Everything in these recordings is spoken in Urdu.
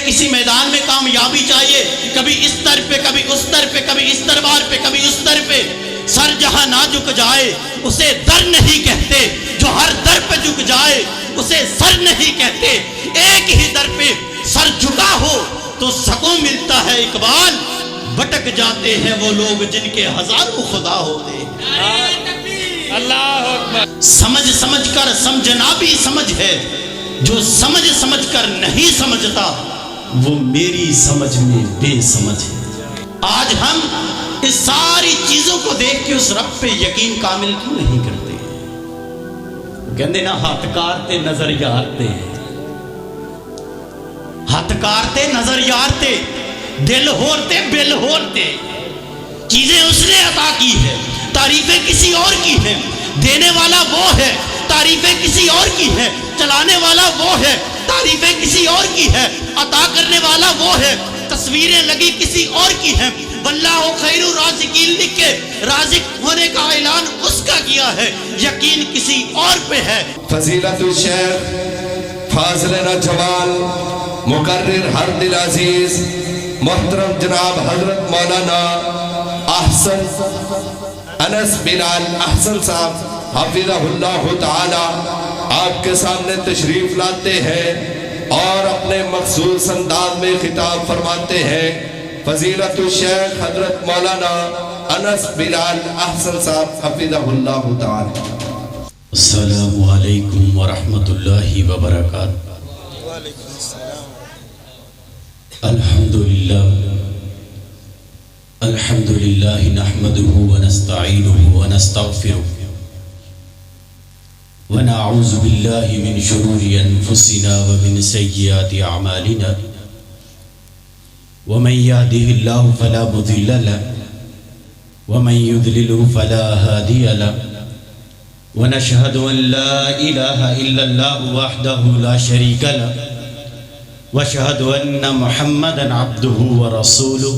کسی میدان میں کامیابی چاہیے، کبھی اس در پہ، کبھی اس در پہ، کبھی اس دربار پہ، کبھی اس در پہ، سر جہاں نہ جھک جائے اسے در نہیں کہتے، جو ہر در پہ جھک جائے اسے سر نہیں کہتے۔ ایک ہی در پہ سر جھکا ہو تو سکون ملتا ہے اقبال، بھٹک جاتے ہیں وہ لوگ جن کے ہزاروں خدا ہوتے۔ اللہ اکبر۔ سمجھ کر سمجھنا بھی سمجھ ہے، جو سمجھ کر نہیں سمجھتا وہ میری سمجھ میں بے سمجھ ہے۔ آج ہم اس ساری چیزوں کو دیکھ کے اس رب پہ یقین کامل کیوں نہیں کرتے؟ کہندے نا ہاتھ کارتے نظر یارتے، ہاتھ کارتے نظر یارتے، دل ہورتے بل ہورتے۔ چیزیں اس نے عطا کی ہے، تعریفیں کسی اور کی ہیں، دینے والا وہ ہے، تعریفیں کسی اور کی ہے، چلانے والا وہ ہے، تعریفیں کسی اور کی ہے، عطا کرنے والا وہ ہے، تصویریں لگی کسی اور کی ہیں۔ واللہ خیر الرازقین لکھ کے رازق ہونے کا اعلان اس کا کیا ہے، یقین کسی اور پہ ہے۔ فضیلت الشیخ فاضل نوجوان مقرر ہر دل عزیز محترم جناب حضرت مولانا احسن انس بلال احسن صاحب حفظہ اللہ تعالی آپ کے سامنے تشریف لاتے ہیں اور اپنے مخصوص انداز میں خطاب فرماتے ہیں۔ فضیلت الشیخ حضرت مولانا انس بلال احسن صاحب حفظہ اللہ تعالی۔ السلام علیکم ورحمۃ اللہ وبرکاتہ۔ الحمد للہ نحمده ونستعینه ونستغفره ونعوذ باللہ من شرور انفسنا ومن سیئات اعمالنا ومن يهده الله فلا مضل له ومن يضلل فلا هادي له ونشهد ان لا اله الا الله وحده لا شريك له واشهد ان محمدا عبده ورسوله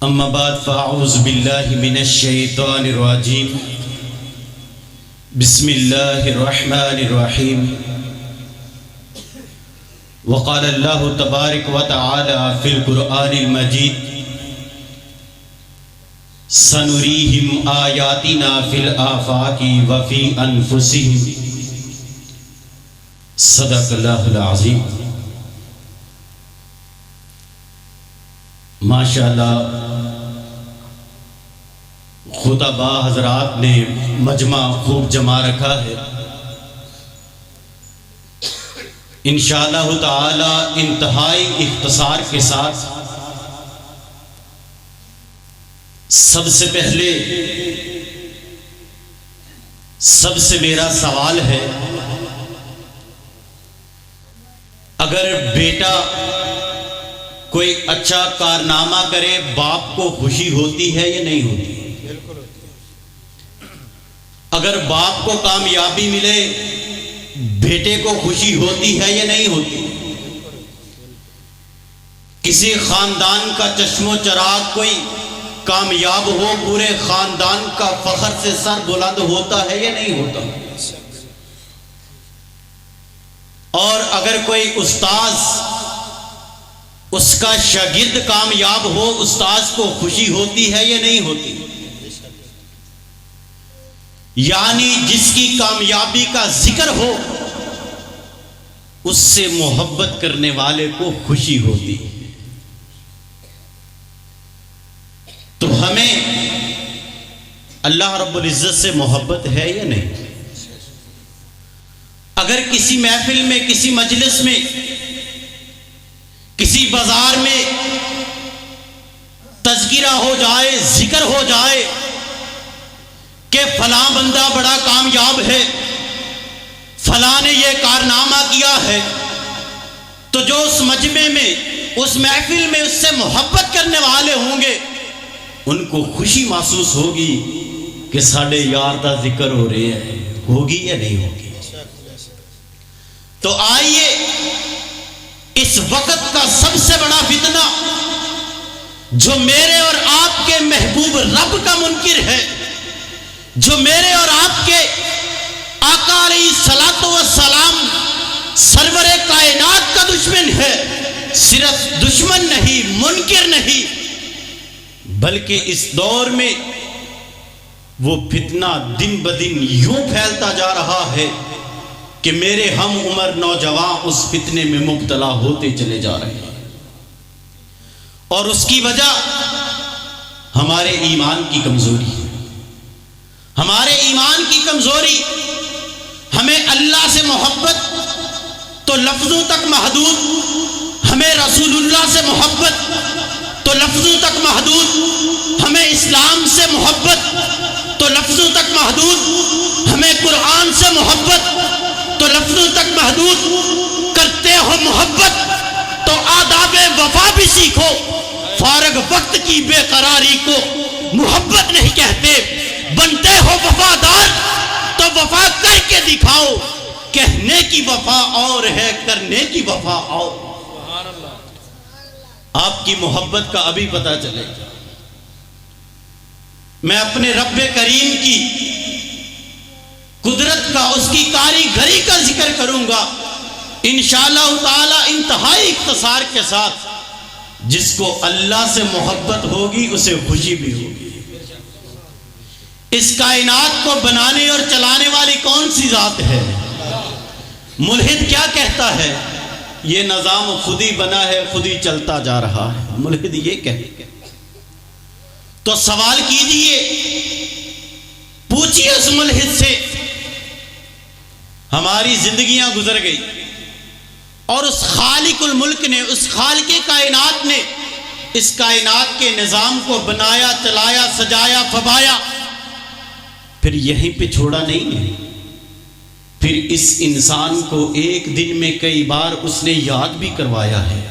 اما بعد فاعوذ باللہ من الشیطان الرجیم بسم اللہ الرحمن الرحیم وقال اللہ تبارک وتعالی فی القرآن المجید سنریہم آیاتنا فی الآفاق وفی انفسہم صدق اللہ العظیم۔ ماشاءاللہ خطبہ حضرات نے مجمع خوب جما رکھا ہے۔ انشاءاللہ تعالی انتہائی اختصار کے ساتھ سب سے پہلے سب سے میرا سوال ہے، اگر بیٹا کوئی اچھا کارنامہ کرے باپ کو خوشی ہوتی ہے یا نہیں ہوتی؟ اگر باپ کو کامیابی ملے بیٹے کو خوشی ہوتی ہے یا نہیں ہوتی؟ کسی خاندان کا چشم و چراغ کوئی کامیاب ہو پورے خاندان کا فخر سے سر بلند ہوتا ہے یا نہیں ہوتا؟ اور اگر کوئی استاذ اس کا شاگرد کامیاب ہو استاذ کو خوشی ہوتی ہے یا نہیں ہوتی؟ یعنی جس کی کامیابی کا ذکر ہو اس سے محبت کرنے والے کو خوشی ہوتی۔ تو ہمیں اللہ رب العزت سے محبت ہے یا نہیں؟ اگر کسی محفل میں، کسی مجلس میں، کسی بازار میں تذکرہ ہو جائے، ذکر ہو جائے کہ فلاں بندہ بڑا کامیاب ہے، فلاں نے یہ کارنامہ کیا ہے، تو جو اس مجمع میں، اس محفل میں اس سے محبت کرنے والے ہوں گے ان کو خوشی محسوس ہوگی کہ ساڑھے یار دا ذکر ہو رہے ہیں، ہوگی یا نہیں ہوگی؟ تو آئیے اس وقت کا سب سے بڑا فتنہ جو میرے اور آپ کے محبوب رب کا منکر ہے، جو میرے اور آپ کے آقا علیہ الصلوۃ والسلام سرور کائنات کا بلکہ اس دور میں وہ فتنہ دن بدن یوں پھیلتا جا رہا ہے کہ میرے ہم عمر نوجوان اس فتنے میں مبتلا ہوتے چلے جا رہے ہیں، اور اس کی وجہ ہمارے ایمان کی کمزوری ہے، ہمارے ایمان کی کمزوری۔ ہمیں اللہ سے محبت تو لفظوں تک محدود، ہمیں رسول اللہ سے محبت تو لفظوں تک محدود، ہمیں اسلام سے محبت تو لفظوں تک محدود، ہمیں قرآن سے محبت تو لفظوں تک محدود۔ کرتے ہو محبت تو آداب وفا بھی سیکھو، فارغ وقت کی بے قراری کو محبت نہیں کہتے۔ بنتے ہو وفادار تو وفا کر کے دکھاؤ، کہنے کی وفا اور ہے کرنے کی وفا اور۔ آپ کی محبت کا ابھی پتہ چلے گا۔ میں اپنے رب کریم کی قدرت کا، اس کی کاریگری کا ذکر کروں گا انشاءاللہ تعالی انتہائی اختصار کے ساتھ۔ جس کو اللہ سے محبت ہوگی اسے خوشی بھی ہوگی۔ اس کائنات کو بنانے اور چلانے والی کون سی ذات ہے؟ ملحد کیا کہتا ہے؟ یہ نظام خود ہی بنا ہے، خود ہی چلتا جا رہا ہے، ملحد یہ کہے۔ تو سوال کیجئے، پوچھئے اس ملحد سے، ہماری زندگیاں گزر گئی اور اس خالق الملک نے، اس خالق کائنات نے اس کائنات کے نظام کو بنایا، چلایا، سجایا، فبایا، پھر یہیں پہ چھوڑا نہیں ہے۔ پھر اس انسان کو ایک دن میں کئی بار اس نے یاد بھی کروایا ہے،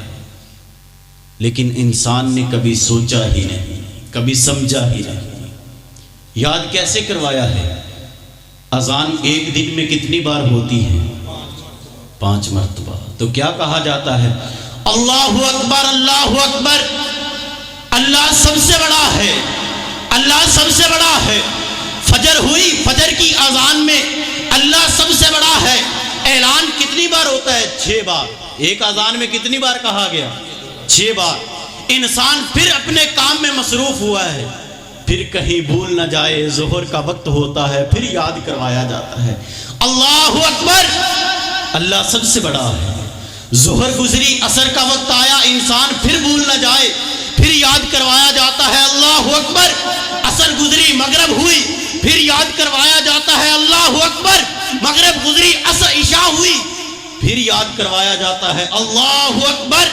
لیکن انسان نے کبھی سوچا ہی نہیں، کبھی سمجھا ہی نہیں۔ یاد کیسے کروایا ہے؟ اذان ایک دن میں کتنی بار ہوتی ہے؟ 5 مرتبہ۔ تو کیا کہا جاتا ہے؟ اللہ اکبر، اللہ اکبر، اللہ سب سے بڑا ہے، اللہ سب سے بڑا ہے۔ فجر ہوئی، فجر کی اذان میں اللہ سب سے بڑا ہے، اعلان کتنی بار ہوتا ہے؟ 6 بار۔ ایک اذان میں کتنی بار کہا گیا؟ 6 بار۔ انسان پھر اپنے کام میں مصروف ہوا ہے، پھر کہیں بھول نہ جائے، ظہر کا وقت ہوتا ہے، پھر یاد کروایا جاتا ہے اللہ اکبر، اللہ سب سے بڑا ہے۔ ظہر گزری، عصر کا وقت آیا، انسان پھر بھول نہ جائے، پھر یاد کروایا جاتا ہے اللہ اکبر۔ عصر گزری، مغرب ہوئی، پھر یاد کروایا جاتا ہے اللہ اکبر۔ مغرب گزری، عصر عشاء ہوئی، پھر یاد کروایا جاتا ہے اللہ اکبر۔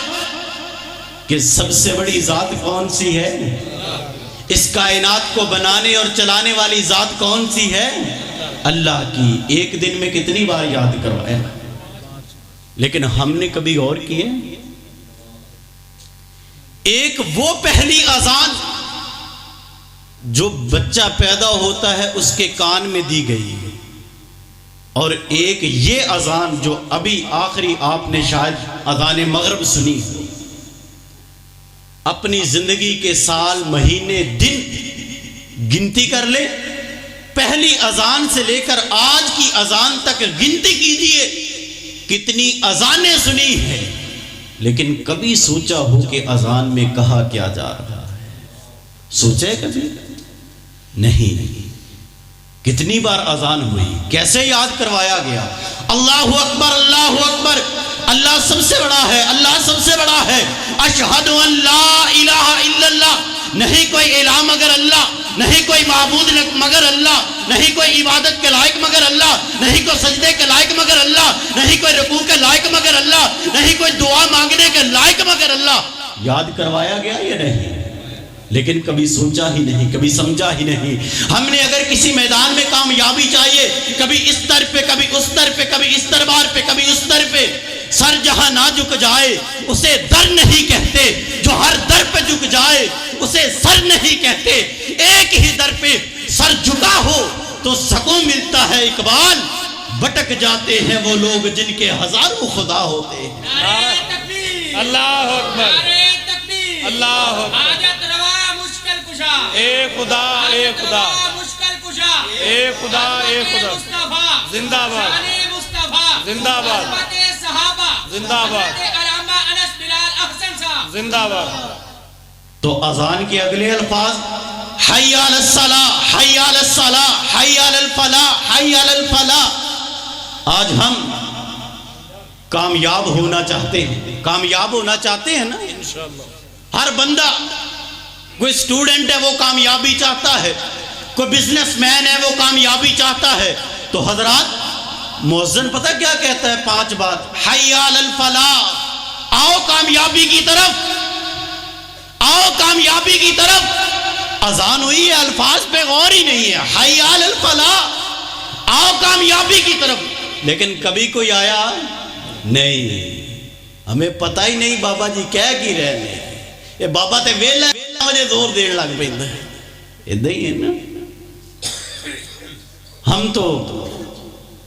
کہ سب سے بڑی ذات کون سی ہے؟ اس کائنات کو بنانے اور چلانے والی ذات کون سی ہے؟ اللہ کی۔ ایک دن میں کتنی بار یاد کروایا؟ لیکن ہم نے کبھی غور کیا؟ ایک وہ پہلی اذان جو بچہ پیدا ہوتا ہے اس کے کان میں دی گئی ہے، اور ایک یہ اذان جو ابھی آخری آپ نے شاید اذان مغرب سنی۔ اپنی زندگی کے سال، مہینے، دن گنتی کر لے، پہلی اذان سے لے کر آج کی اذان تک گنتی کیجئے کتنی اذانیں سنی ہیں، لیکن کبھی سوچا ہو کہ اذان میں کہا کیا جا رہا ہے؟ سوچے کبھی؟ نہیں۔ کتنی بار اذان ہوئی، کیسے یاد کروایا گیا؟ اللہ اکبر، اللہ اکبر، اللہ سب سے بڑا ہے، اللہ سب سے بڑا ہے۔ اشہد ان لا الہ الا اللہ، نہیں کوئی الہ مگر اللہ، نہیں کوئی معبود مگر اللہ، نہیں کوئی عبادت کے لائق مگر اللہ، نہیں کوئی سجدے کے لائق مگر اللہ، نہیں کوئی رکوع کے لائق مگر اللہ، نہیں کوئی دعا مانگنے کے لائق مگر اللہ۔ یاد کروایا گیا یا نہیں؟ لیکن کبھی سوچا ہی نہیں، کبھی سمجھا ہی نہیں۔ ہم نے اگر کسی میدان میں کامیابی چاہیے، کبھی اس طرف پہ، کبھی اس طرف پہ، کبھی اس دربار پہ، کبھی اس طرف پہ، سر جہاں نہ جھک جائے اسے در نہیں کہتے، جو ہر در پہ جھک جائے اسے سر نہیں کہتے۔ ایک ہی در پہ سر جھکا ہو تو سکون ملتا ہے اقبال، بھٹک جاتے ہیں وہ لوگ جن کے ہزاروں خدا ہوتے ہیں۔ نعرہ تکبیر، اللہ اکبر، نعرہ تکبیر، اللہ اکبر۔ حاجت روا مشکل کشا، اے خدا، اے خدا، حاجت روا مشکل کشا، اے خدا، اے عظمت خدا، مصطفیٰ، زندہ باد، شان مصطفیٰ، زندہ باد، عظمت صحابہ، زندہ باد، حضرت علامہ انس بلال احسن صاحب، زندہ باد۔ تو اذان کے اگلے الفاظ حی علی الصلاۃ، حی علی الصلاۃ، حی علی الفلاح، حی علی الفلاح۔ آج ہم کامیاب ہونا چاہتے ہیں، کامیاب ہونا چاہتے ہیں نا ہر بندہ، کوئی سٹوڈنٹ ہے وہ کامیابی چاہتا ہے، کوئی بزنس مین ہے وہ کامیابی چاہتا ہے۔ تو حضرات مؤذن پتہ کیا کہتا ہے؟ 5 بات، حی علی الفلاح، آؤ کامیابی کی طرف، آؤ کامیابی کی طرف۔ اذان ہوئی ہے، الفاظ پہ غور ہی نہیں ہے، حی علی الفلاح، آؤ کامیابی کی طرف۔ لیکن کبھی کوئی آیا نہیں، ہمیں پتہ ہی نہیں بابا جی کہہ کی رہے یہ بابا تے ویلا مجھے زور دین لگ پیندا ہے، ادھر ہی ہے نا۔ ہم تو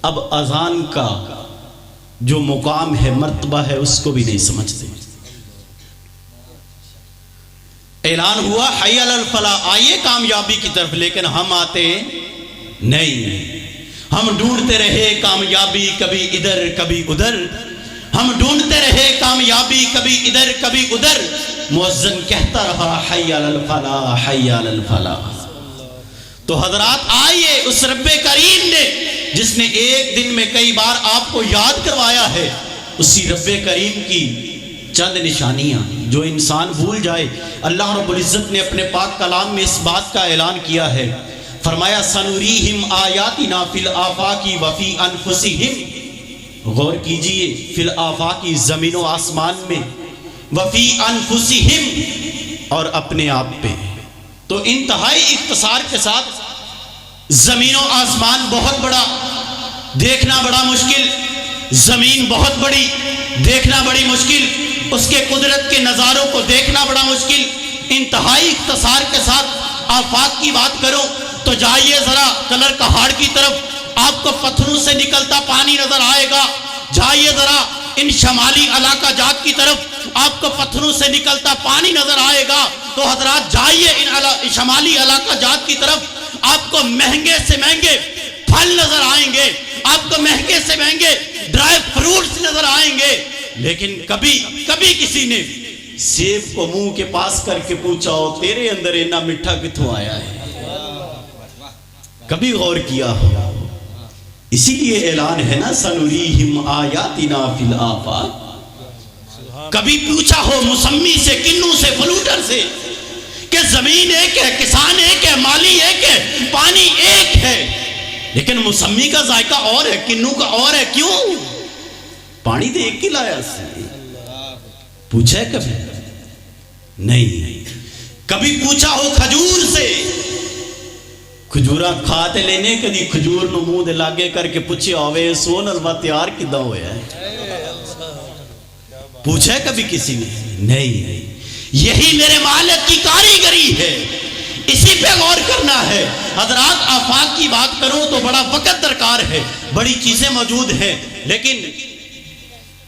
اب اذان کا جو مقام ہے، مرتبہ ہے، اس کو بھی نہیں سمجھتے۔ اعلان ہوا حی علی الفلاح، آئیے کامیابی کی طرف، لیکن ہم آتے نہیں۔ ہم ڈھونڈتے رہے کامیابی، کبھی ادھر کبھی ادھر، ہم ڈھونڈتے رہے کامیابی، کبھی ادھر کبھی ادھر۔ مؤذن کہتا رہا حی علی الفلاح، حی علی الفلاح۔ تو حضرات آئیے، اس رب کریم نے جس نے ایک دن میں کئی بار آپ کو یاد کروایا ہے، اسی رب کریم کی چند نشانیاں جو انسان بھول جائے۔ اللہ رب العزت نے اپنے پاک کلام میں اس بات کا اعلان کیا ہے، فرمایا سنوریہم آیاتنا فی الآفاق وفی انفسہم، غور کیجئے، فی الآفاق زمین و آسمان میں، وفی انفسہم اور اپنے آپ پہ۔ تو انتہائی اختصار کے ساتھ زمین و آسمان بہت بڑا، دیکھنا بڑا مشکل، زمین بہت بڑی، دیکھنا بڑی مشکل، اس کے قدرت کے نظاروں کو دیکھنا بڑا مشکل۔ انتہائی اختصار کے ساتھ آفاق کی بات کرو تو جائیے ذرا کلر کہاڑ کی طرف، آپ کو پتھروں سے نکلتا پانی نظر آئے گا۔ جائیے ذرا ان شمالی علاقہ جات کی طرف، آپ کو پتھروں سے نکلتا پانی نظر آئے گا۔ تو حضرات جائیے ان شمالی علاقہ جات کی طرف، آپ کو مہنگے سے مہنگے پھل نظر آئیں گے، آپ کو مہنگے سے مہنگے ڈرائی فروٹس نظر آئیں گے۔ لیکن کبھی کسی نے سیب کو منہ کے پاس کر کے پوچھا ہو تیرے اندر اتنا میٹھا کتوں آیا ہے؟ کبھی غور کیا ہو؟ اسی لیے اعلان ہے نا سنوریہم آیاتنا فی الآفاق۔ کبھی پوچھا ہو مسمی سے، کنوں سے، فلوٹر سے کہ زمین ایک ہے، کسان ایک ہے، مالی ایک ہے، پانی ایک ہے، لیکن مسمی کا ذائقہ اور ہے، کنوں کا اور ہے، کیوں؟ پانی تو ایک ہی لایا سے، پوچھا ہے کبھی؟ نہیں۔ کبھی پوچھا ہو کھجور سے، کھجورا کھاتے لینے کدی کھجور نو منہ دے لاگے کر کے پوچھے ہوئے سون الوا تیار کدھا ہویا ہے؟ پوچھا ہے کبھی کسی نے؟ نہیں۔ یہی میرے مالک کی کاریگری ہے، اسی پہ غور کرنا ہے۔ حضرات آفاق کی بات کروں تو بڑا وقت درکار ہے، بڑی چیزیں موجود ہیں، لیکن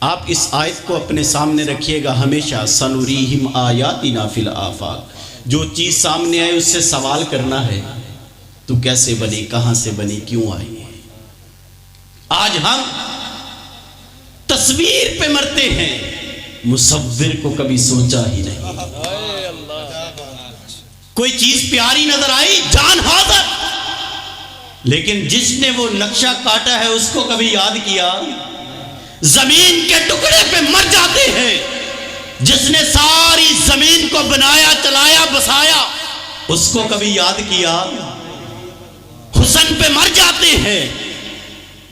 آپ اس آیت کو اپنے سامنے رکھیے گا ہمیشہ، سنوریہم آیاتنا فی الآفاق۔ جو چیز سامنے آئے اس سے سوال کرنا ہے، تو کیسے بنی، کہاں سے بنی، کیوں آئی؟ آج ہم تصویر پہ مرتے ہیں، مصور کو کبھی سوچا ہی نہیں۔ کوئی چیز پیاری نظر آئی، جان حاضر، لیکن جس نے وہ نقشہ کاٹا ہے اس کو کبھی یاد کیا؟ زمین کے ٹکڑے پہ مر جاتے ہیں، جس نے ساری زمین کو بنایا، چلایا، بسایا، اس کو کبھی یاد کیا؟ حسن پہ مر جاتے ہیں،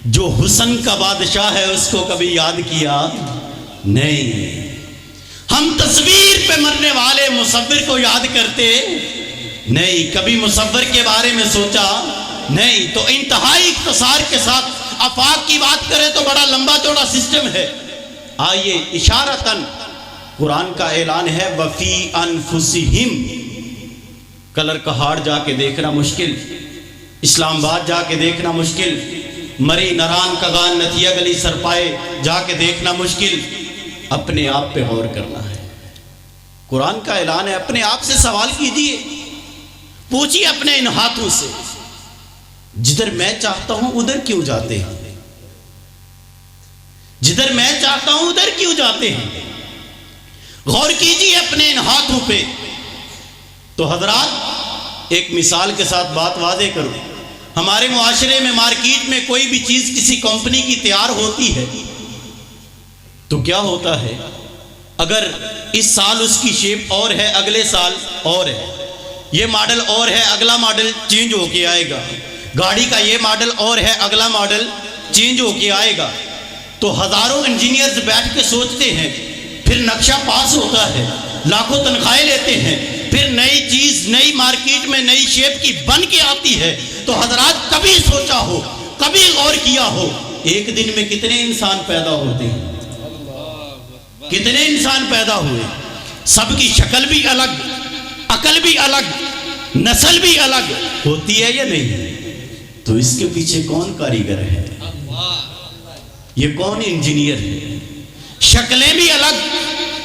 جو حسن کا بادشاہ ہے اس کو کبھی یاد کیا؟ نہیں۔ ہم تصویر پہ مرنے والے مصور کو یاد کرتے نہیں، کبھی مصور کے بارے میں سوچا نہیں۔ تو انتہائی اختصار کے ساتھ آفاق کی بات کریں تو بڑا لمبا چوڑا سسٹم ہے۔ آئیے اشارتاً قرآن کا اعلان ہے وفی انفسہم۔ کلر کہاڑ جا کے دیکھنا مشکل، اسلام آباد جا کے دیکھنا مشکل، مری نران کغان نتیہ گلی سرپائے جا کے دیکھنا مشکل، اپنے آپ پہ غور کرنا ہے۔ قرآن کا اعلان ہے، اپنے آپ سے سوال کیجئے، پوچھئے اپنے ان ہاتھوں سے، جدھر میں چاہتا ہوں ادھر کیوں جاتے ہیں؟ جدھر میں چاہتا ہوں ادھر کیوں جاتے ہیں؟ غور کیجئے اپنے ان ہاتھوں پہ، تو حضرات ایک مثال کے ساتھ بات واضح کروں، ہمارے معاشرے میں مارکیٹ میں کوئی بھی چیز کسی کمپنی کی تیار ہوتی ہے تو کیا ہوتا ہے، اگر اس سال اس کی شیپ اور ہے، اگلے سال اور ہے، یہ ماڈل اور ہے، اگلا ماڈل چینج ہو کے آئے گا، گاڑی کا یہ ماڈل اور ہے، اگلا ماڈل چینج ہو کے آئے گا، تو ہزاروں انجینئرز بیٹھ کے سوچتے ہیں، پھر نقشہ پاس ہوتا ہے، لاکھوں تنخواہیں لیتے ہیں، پھر نئی چیز نئی مارکیٹ میں نئی شیپ کی بن کے آتی ہے۔ تو حضرات کبھی سوچا ہو، کبھی غور کیا ہو، ایک دن میں کتنے انسان پیدا ہوتے ہیں، کتنے انسان پیدا ہوئے، سب کی شکل بھی الگ، عقل بھی الگ، نسل بھی الگ ہوتی ہے یا نہیں؟ تو اس کے پیچھے کون کاریگر ہے، یہ کون انجینئر ہے؟ شکلیں بھی الگ،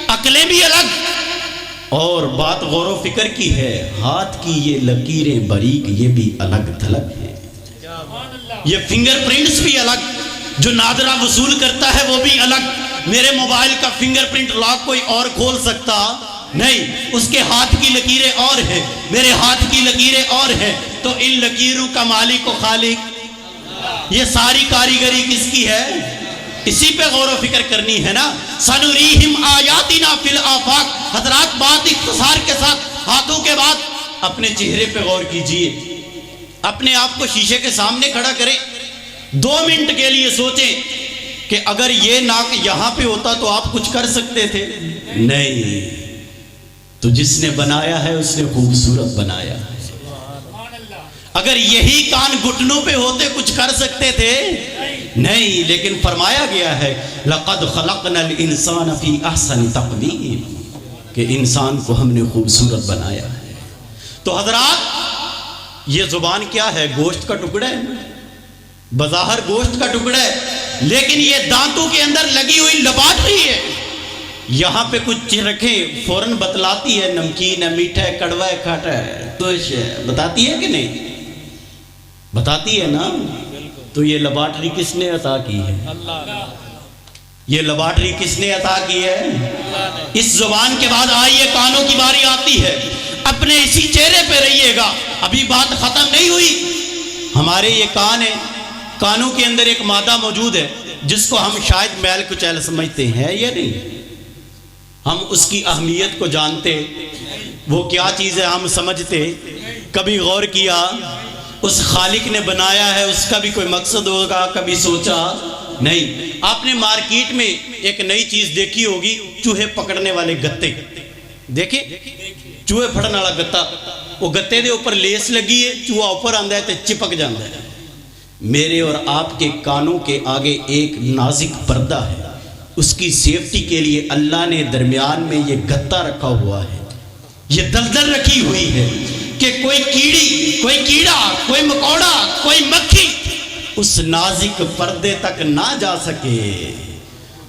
عقلیں بھی الگ، اور بات غور و فکر کی ہے، ہاتھ کی یہ لکیریں باریک یہ بھی الگ تھلگ ہے، یہ فنگر پرنٹس بھی الگ، جو نادرہ وصول کرتا ہے وہ بھی الگ۔ میرے موبائل کا فنگر پرنٹ لاک کوئی اور کھول سکتا نہیں، اس کے ہاتھ کی لکیریں اور ہیں، میرے ہاتھ کی لکیریں اور ہیں، تو ان لکیروں کا مالک و خالق، یہ ساری کاریگری کس کی ہے؟ اسی پہ غور و فکر کرنی ہے نا۔ سنریہم آیاتنا فی الآفاق۔ حضرات بات اختصار کے ساتھ ہاتھوں کے بعد اپنے چہرے پہ غور کیجئے، اپنے آپ کو شیشے کے سامنے کھڑا کریں، 2 منٹ کے لیے سوچیں کہ اگر یہ ناک یہاں پہ ہوتا تو آپ کچھ کر سکتے تھے؟ نہیں، تو جس نے بنایا ہے اس نے خوبصورت بنایا ہے۔ اگر یہی کان گھٹنوں پہ ہوتے کچھ کر سکتے تھے؟ نہیں، لیکن فرمایا گیا ہے لَقَدْ خَلَقْنَا الْإِنسَانَ فِي أَحْسَنِ تَقْوِيمٍ، کہ انسان کو ہم نے خوبصورت بنایا ہے۔ تو حضرات یہ زبان کیا ہے؟ گوشت کا ٹکڑا ہے، بظاہر گوشت کا ٹکڑا ہے، لیکن یہ دانتوں کے اندر لگی ہوئی لیبارٹری ہے۔ یہاں پہ کچھ رکھیں فوراً بتلاتی ہے، نمکین ہے، میٹھا ہے، کڑوا ہے، کھاٹا ہے، تو بتاتی ہے کہ نہیں؟ بتاتی ہے نا۔ تو یہ لیبارٹری کس نے عطا کی ہے؟ یہ لیبارٹری کس نے عطا کی ہے؟ اس زبان کے بعد آئیے کانوں کی باری آتی ہے، اپنے اسی چہرے پہ رہیے گا، ابھی بات ختم نہیں ہوئی۔ ہمارے یہ کان ہیں، کانوں کے اندر ایک مادہ موجود ہے جس کو ہم شاید میل کچیل سمجھتے ہیں یا نہیں؟ ہم اس کی اہمیت کو جانتے، وہ کیا چیز ہے ہم سمجھتے؟ کبھی غور کیا اس خالق نے بنایا ہے اس کا بھی کوئی مقصد ہوگا؟ کبھی سوچا نہیں۔ آپ نے مارکیٹ میں ایک نئی چیز دیکھی ہوگی، چوہے پکڑنے والے گتے، دیکھیں چوہے پھڑنے والا گتا، وہ گتے دے اوپر لیس لگی ہے، چوہا اوپر آندا ہے تے چپک جاندا ہے۔ میرے اور آپ کے کانوں کے آگے ایک نازک پردہ ہے، اس کی سیفٹی کے لیے اللہ نے درمیان میں یہ گتا رکھا ہوا ہے، یہ دلدل رکھی ہوئی ہے کہ کوئی کیڑی، کوئی کیڑا، کوئی مکوڑا، کوئی مکھی اس نازک پردے تک نہ جا سکے،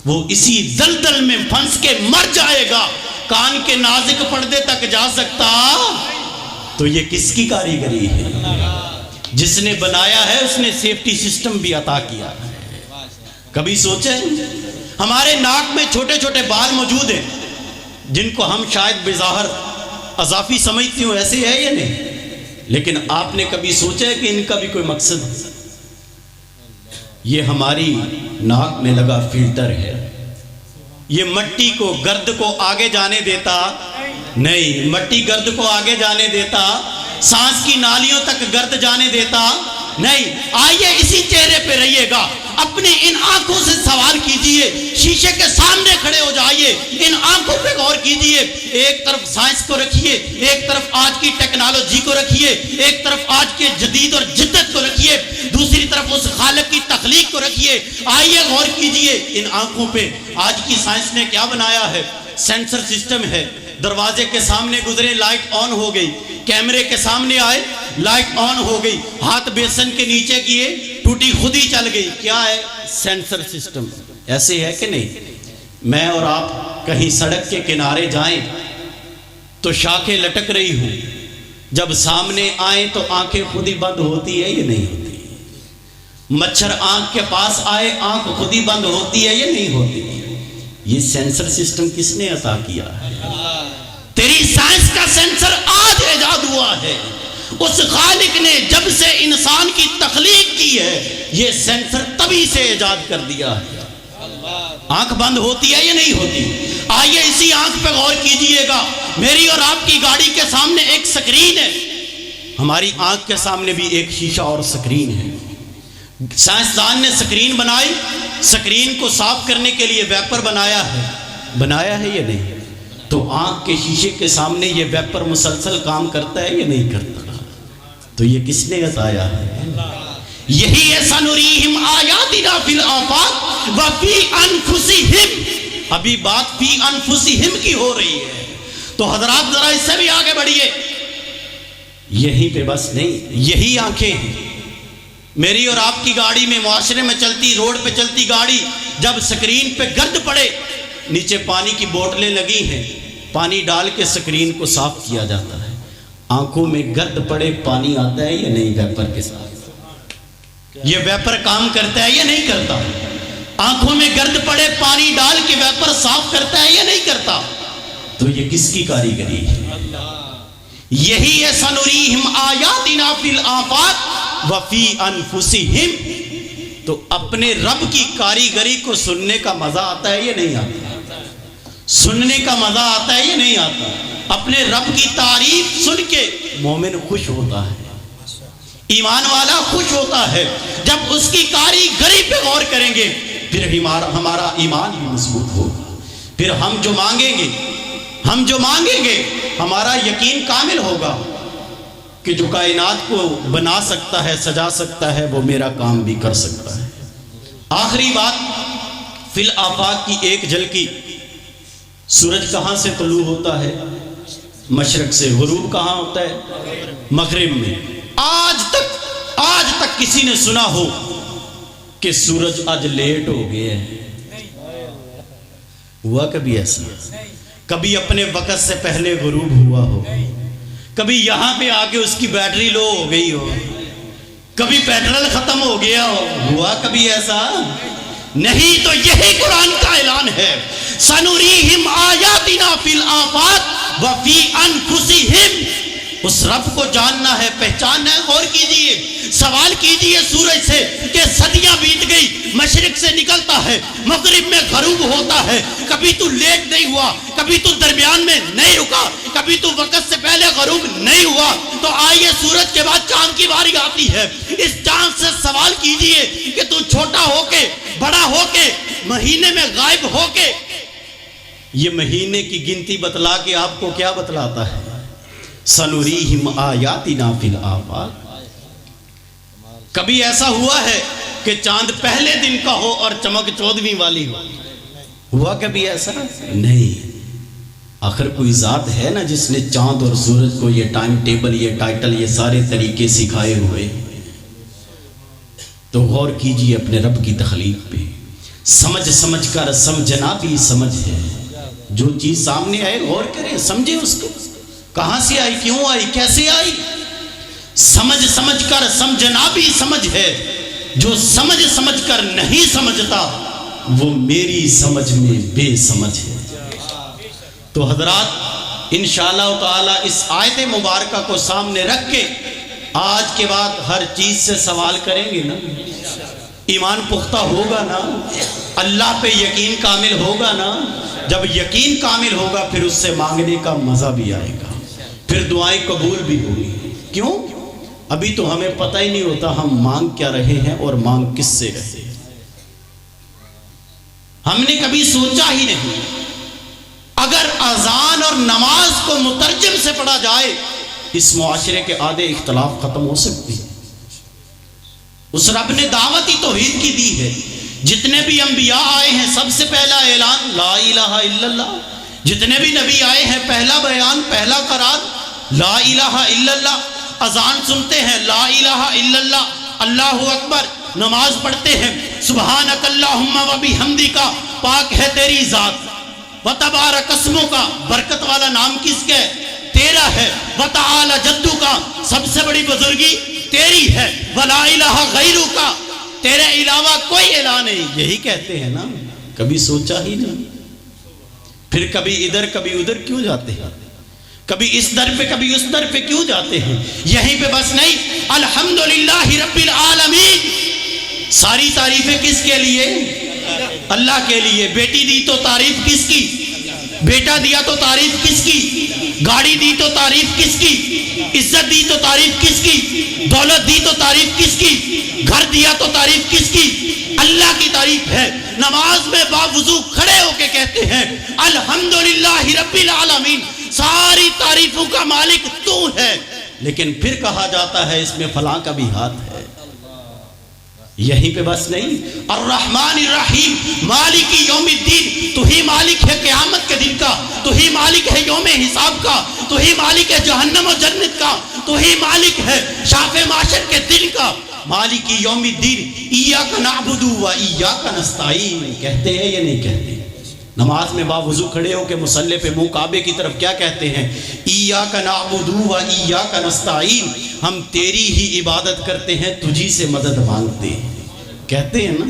وہ اسی دلدل میں پھنس کے مر جائے گا۔ کان کے نازک پردے تک جا سکتا؟ تو یہ کس کی کاریگری ہے؟ جس نے بنایا ہے اس نے سیفٹی سسٹم بھی عطا کیا ہے۔ کبھی سوچیں ہمارے ناک میں چھوٹے چھوٹے بال موجود ہیں جن کو ہم شاید بظاہر اضافی سمجھتی ہوں، ایسے ہے یا نہیں؟ لیکن آپ نے کبھی سوچا ہے کہ ان کا بھی کوئی مقصد؟ یہ ہماری ناک میں لگا فلٹر ہے، یہ مٹی کو، گرد کو آگے جانے دیتا نہیں، مٹی گرد کو آگے جانے دیتا، سانس کی نالیوں تک گرد جانے دیتا نہیں۔ آئیے اسی چہرے پہ رہیے گا، اپنی ان آنکھوں سے سوال کیجئے، شیشے کے سامنے کھڑے ہو جائیے، ان آنکھوں پہ غور کیجئے، ایک طرف سائنس کو رکھیے، ایک طرف آج کی ٹیکنالوجی کو رکھیے، ایک طرف آج کے جدید اور جدت کو رکھیے، دوسری طرف اس خالق کی تخلیق کو رکھیے۔ آئیے غور کیجئے ان آنکھوں پہ، آج کی سائنس نے کیا بنایا ہے؟ سینسر سسٹم ہے، دروازے کے سامنے گزرے لائٹ آن ہو گئی، کیمرے کے سامنے آئے لائٹ آن ہو گئی، ہاتھ بیسن کے نیچے کیے ٹوٹی خود ہی چل گئی۔ کیا ہے؟ Sensor system. ایسے ہے کہ نہیں؟ میں اور آپ کہیں سڑک کے کنارے جائیں تو شاخیں لٹک رہی ہوں، جب سامنے آئیں تو آنکھیں خود ہی بند ہوتی ہے یا نہیں ہوتی؟ مچھر آنکھ کے پاس آئے آنکھ خود ہی بند ہوتی ہے یا نہیں ہوتی؟ یہ سینسر سسٹم کس نے عطا کیا ہے؟ تیری سائنس کا سینسر آج ایجاد ہوا ہے، اس خالق نے جب سے انسان کی تخلیق کی ہے یہ سینسر تبھی سے ایجاد کر دیا ہے۔ آنکھ بند ہوتی ہے یا نہیں ہوتی؟ آئیے اسی آنکھ پہ غور کیجئے گا، میری اور آپ کی گاڑی کے سامنے ایک سکرین ہے، ہماری آنکھ کے سامنے بھی ایک شیشہ اور سکرین ہے۔ سائنسدان نے سکرین بنائی، سکرین کو صاف کرنے کے لیے ویپر بنایا ہے یا نہیں؟ تو آنکھ کے شیشے کے سامنے یہ ویپر مسلسل کام کرتا ہے یا نہیں کرتا؟ تو یہ کس نے بتایا ہے؟ یہی ہے سنریہم آیاتنا فی الآفاق وفی انفسہم۔ ابھی بات فی انفسہم کی ہو رہی ہے، تو حضرات ذرا اس سے بھی آگے بڑھیے۔ یہیں پہ بس نہیں، یہی آنکھیں ہیں میری اور آپ کی گاڑی میں، معاشرے میں چلتی، روڈ پہ چلتی گاڑی، جب سکرین پہ گرد پڑے، نیچے پانی کی بوتلیں لگی ہیں، پانی ڈال کے سکرین کو صاف کیا جاتا ہے۔ آنکھوں میں گرد پڑے پانی آتا ہے یا نہیں ویپر کے ساتھ؟ یہ ویپر کام کرتا ہے یا نہیں کرتا؟ آنکھوں میں گرد پڑے پانی ڈال کے ویپر صاف کرتا ہے یا نہیں کرتا؟ تو یہ کس کی کاریگری ہے؟ یہی ہے سنریہم آیاتنا فی الآفاق وفی انفسہم۔ تو اپنے رب کی کاریگری کو سننے کا مزہ آتا ہے یا نہیں آتا؟ سننے کا مزہ آتا ہے یا نہیں آتا؟ اپنے رب کی تعریف سن کے مومن خوش ہوتا ہے، ایمان والا خوش ہوتا ہے۔ جب اس کی کاریگری پہ غور کریں گے پھر ہمارا ایمان بھی مضبوط ہوگا، پھر ہم جو مانگیں گے ہمارا یقین کامل ہوگا کہ جو کائنات کو بنا سکتا ہے، سجا سکتا ہے، وہ میرا کام بھی کر سکتا ہے۔ آخری بات، فی الآفاق کی ایک جھلکی۔ سورج کہاں سے طلوع ہوتا ہے؟ مشرق سے۔ غروب کہاں ہوتا ہے؟ مغرب میں۔ آج تک کسی نے سنا ہو کہ سورج آج لیٹ ہو گیا ہے؟ ہوا کبھی ایسا؟ کبھی اپنے وقت سے پہلے غروب ہوا ہو؟ کبھی یہاں پہ آ کے اس کی بیٹری لو ہو گئی ہو؟ کبھی پیٹرول ختم ہو گیا ہو؟ ہوا کبھی ایسا؟ نہیں۔ تو یہی قرآن کا اعلان ہے، سنریہم آیاتنا فی الآفاق وفی انفسہم۔ اس رب کو جاننا ہے، پہچاننا ہے۔ غور کیجئے، سوال کیجئے سورج سے کہ صدیاں بیت گئی، مشرق سے نکلتا ہے، مغرب میں غروب ہوتا ہے، کبھی تو لیٹ نہیں ہوا، کبھی تو درمیان میں نہیں رکا، کبھی تو وقت سے پہلے غروب نہیں ہوا۔ تو آئیے سورج کے بعد چاند کی باری آتی ہے، اس چاند سے سوال کیجئے کہ تو چھوٹا ہو کے، بڑا ہو کے، مہینے میں غائب ہو کے، یہ مہینے کی گنتی بتلا کے آپ کو کیا بتلاتا ہے؟ سنریہم آیاتنا فی الآفاق۔ کبھی ایسا ہوا ہے کہ چاند پہلے دن کا ہو اور چمک 14ویں والی ہو؟ ہوا کبھی ایسا؟ نہیں۔ آخر کوئی ذات ہے نا جس نے چاند اور سورج کو یہ ٹائم ٹیبل، یہ ٹائٹل، یہ سارے طریقے سکھائے ہوئے۔ تو غور کیجئے اپنے رب کی تخلیق پہ، سمجھ کر، سمجھنا بھی سمجھ ہے۔ جو چیز سامنے آئے غور کریں، سمجھیں اس کو، کہاں سے آئی، کیوں آئی، کیسے آئی۔ سمجھ کر سمجھنا بھی سمجھ ہے۔ جو سمجھ کر نہیں سمجھتا وہ میری سمجھ میں بے سمجھ ہے۔ تو حضرات انشاءاللہ تعالی اس آیت مبارکہ کو سامنے رکھ کے آج کے بعد ہر چیز سے سوال کریں گے نا، ایمان پختہ ہوگا نا، اللہ پہ یقین کامل ہوگا نا۔ جب یقین کامل ہوگا پھر اس سے مانگنے کا مزہ بھی آئے گا، پھر دعائیں قبول بھی ہوگی۔ کیوں؟ ابھی تو ہمیں پتہ ہی نہیں ہوتا ہم مانگ کیا رہے ہیں اور مانگ کس سے رہے ہیں۔ ہم نے کبھی سوچا ہی نہیں۔ اگر اذان اور نماز کو مترجم سے پڑھا جائے اس معاشرے کے آدھے اختلاف ختم ہو سکتے ہیں۔ اس رب نے دعوت ہی توحید کی دی ہے۔ جتنے بھی انبیاء آئے ہیں سب سے پہلا اعلان لا الہ الا اللہ۔ جتنے بھی نبی آئے ہیں پہلا بیان، پہلا قرار لا الہ الا اللہ۔ اذان سنتے ہیں لا الہ الا اللہ، اللہ اکبر۔ نماز پڑھتے ہیں سبحانک اللہم و بحمدک، پاک ہے تیری ذات، وتبارک اسمک، برکت والا نام کس کا ہے؟ تیرا ہے، وتعالی جدک، سب سے بڑی بزرگی تیری ہے، ولا الہ غیرک، تیرے علاوہ کوئی الہ نہیں۔ یہی کہتے ہیں نا، کبھی سوچا ہی نہیں۔ پھر کبھی ادھر کبھی ادھر کیوں جاتے ہیں؟ کبھی اس در پہ کبھی اس در پہ کیوں جاتے ہیں؟ یہیں پہ بس نہیں، الحمدللہ رب العالمین، ساری تعریفیں کس کے لیے؟ اللہ کے لیے۔ بیٹی دی تو تعریف کس کی؟ بیٹا دیا تو تعریف کس کی؟ گاڑی دی تو تعریف کس کی؟ عزت دی تو تعریف کس کی؟ دولت دی تو تعریف کس کی؟ گھر دیا تو تعریف کس کی؟ اللہ کی تعریف ہے۔ نماز میں باوضو کھڑے ہو کے کہتے ہیں الحمدللہ رب العالمین، ساری تعریفوں کا مالک تو ہے، لیکن پھر کہا جاتا ہے اس میں فلاں کا بھی ہاتھ ہے۔ یہیں پہ بس نہیں، الرحمن الرحیم مالک یوم الدین، تو ہی مالک ہے قیامت کے دن کا، تو ہی مالک ہے یوم حساب کا، تو ہی مالک ہے جہنم و جنت کا، تو ہی مالک ہے شاف معاشر کے دن کا۔ مالک یوم الدین، ایاک نعبد و ایاک نستعین، کہتے ہیں یا نہیں کہتے؟ نماز میں باوضو کھڑے ہو کے مصلی پہ منہ کعبے کی طرف کیا کہتے ہیں؟ ایاک نعبد و ایاک نستعین، ہم تیری ہی عبادت کرتے ہیں، تجھی سے مدد مانگتے ہیں، کہتے ہیں نا؟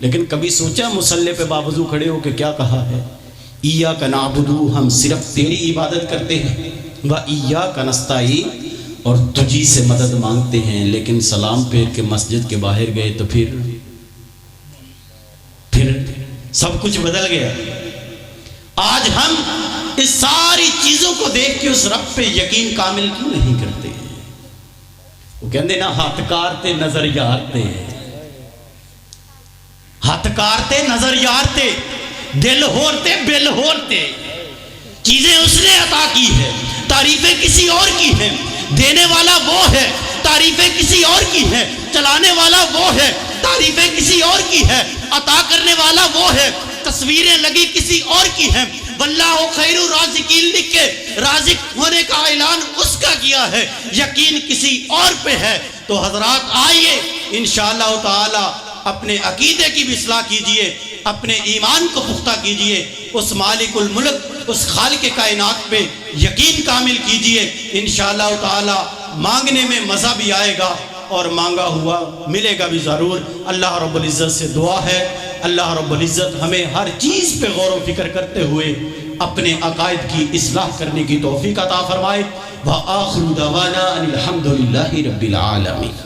لیکن کبھی سوچا مصلی پہ باوضو کھڑے ہو کے کیا کہا ہے؟ ایاک نعبد، ہم صرف تیری عبادت کرتے ہیں، و ایاک نستعین، اور تجھی سے مدد مانگتے ہیں۔ لیکن سلام پھیر کے مسجد کے باہر گئے تو پھر سب کچھ بدل گیا۔ آج ہم اس ساری چیزوں کو دیکھ کے اس رب پہ یقین کامل کیوں نہیں کرتے؟ وہ کہندے نا ہاتھ کارتے نظر یارتے، ہاتھ کارتے نظر یارتے، دل ہورتے بل ہورتے۔ چیزیں اس نے عطا کی ہے، تعریفیں کسی اور کی ہیں، دینے والا وہ ہے، تعریفیں کسی اور کی ہیں، چلانے والا وہ ہے، تعریفیں کسی اور کی ہے، عطا کرنے والا وہ ہے، تصویریں لگی کسی اور کی ہیں۔ واللہ خیر الرازقین لکھ کے رازق ہونے کا اعلان اس کا کیا ہے، یقین کسی اور پہ ہے۔ تو حضرات آئیے انشاءاللہ تعالی اپنے عقیدے کی بھی اصلاح کیجئے، اپنے ایمان کو پختہ کیجئے، اس مالک الملک، اس خالق کائنات پہ یقین کامل کیجئے۔ انشاءاللہ تعالی مانگنے میں مزہ بھی آئے گا اور مانگا ہوا ملے گا بھی ضرور۔ اللہ رب العزت سے دعا ہے اللہ رب العزت ہمیں ہر چیز پہ غور و فکر کرتے ہوئے اپنے عقائد کی اصلاح کرنے کی توفیق عطا فرمائے۔ وآخر دعوانا ان الحمدللہ رب العالمین۔